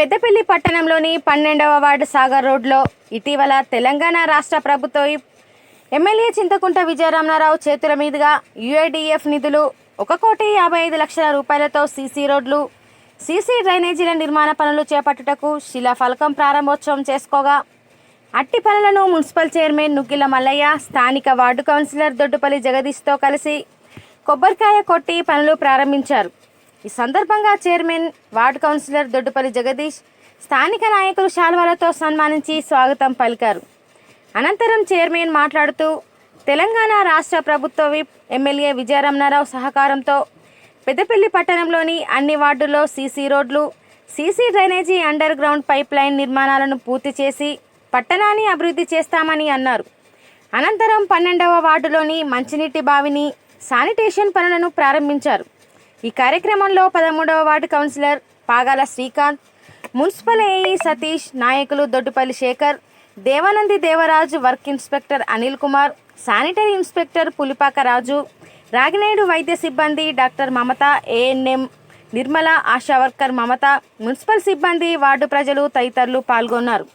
పెద్దపల్లి పట్టణంలోని 12వ వార్డు సాగర్ రోడ్లో ఇటీవల తెలంగాణ రాష్ట్ర ప్రభుత్వం ఎమ్మెల్యే చింతకుంట విజయరమణారావు చేతుల మీదుగా యుఐడిఎఫ్ నిధులు 1,55,00,000 రూపాయలతో సీసీ రోడ్లు, సీసీ డ్రైనేజీల నిర్మాణ పనులు చేపట్టుటకు శిలాఫలకం ప్రారంభోత్సవం చేసుకోగా అట్టి పనులను మున్సిపల్ చైర్మన్ నుగ్గిల మల్లయ్య, స్థానిక వార్డు కౌన్సిలర్ దొడ్డుపల్లి జగదీష్తో కలిసి కొబ్బరికాయ కొట్టి పనులు ప్రారంభించారు. ఈ సందర్భంగా చైర్మన్, వార్డు కౌన్సిలర్ దొడ్డుపల్లి జగదీష్, స్థానిక నాయకులు శాల్వాలతో సన్మానించి స్వాగతం పలికారు. అనంతరం చైర్మన్ మాట్లాడుతూ తెలంగాణ రాష్ట్ర ప్రభుత్వ విప్ ఎమ్మెల్యే విజయరమణారావు సహకారంతో పెద్దపల్లి పట్టణంలోని అన్ని వార్డుల్లో సీసీ రోడ్లు, CC drainage, under ground pipe line నిర్మాణాలను పూర్తి చేసి పట్టణాన్ని అభివృద్ధి చేస్తామని అన్నారు. అనంతరం 12వ వార్డులోని మంచినీటి బావిని, శానిటేషన్ పనులను ప్రారంభించారు. ఈ కార్యక్రమంలో 13వ ward councillor Pagala Srikanth, municipal AE Satish, నాయకులు Doddupalli Shekar, Devanandi Devaraju, work inspector Anil Kumar, sanitary inspector Pulipaka Raju, Ragineedu వైద్య సిబ్బంది doctor Mamata, ANM Nirmala, ASHA worker Mamata, municipal సిబ్బంది, వార్డు ప్రజలు తదితరులు పాల్గొన్నారు.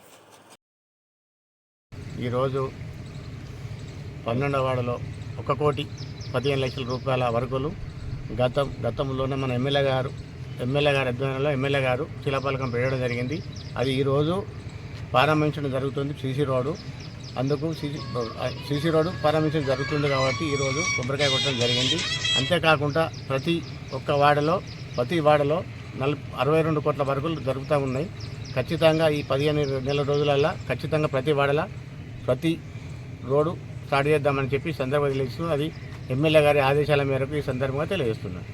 ఈరోజు 12వ వార్డులో 1,15,00,000 రూపాయల వరకులు గతంలోనే మన ఎమ్మెల్యే గారు అధ్వర్యంలో ఎమ్మెల్యే గారు శిలాఫలకం పెట్టడం జరిగింది. అది ఈరోజు ప్రారంభించడం జరుగుతుంది. సీసీ రోడ్డు, అందుకు సీసీ రోడ్డు ప్రారంభించడం జరుగుతుంది కాబట్టి ఈరోజు కొబ్బరికాయ కొట్టడం జరిగింది. అంతేకాకుండా ప్రతి వార్డులో 62 కోట్ల వరకులు జరుగుతూ ఉన్నాయి. ఖచ్చితంగా ఈ 15 నెలల రోజులల్లో ఖచ్చితంగా ప్రతి వార్డులో ప్రతి రోడ్డు స్టార్ట్ చేద్దామని చెప్పి సందర్భంగా తెలియజేస్తూ, అది ఎమ్మెల్యే గారి ఆదేశాల మేరకు ఈ సందర్భంగా తెలియజేస్తున్నాను.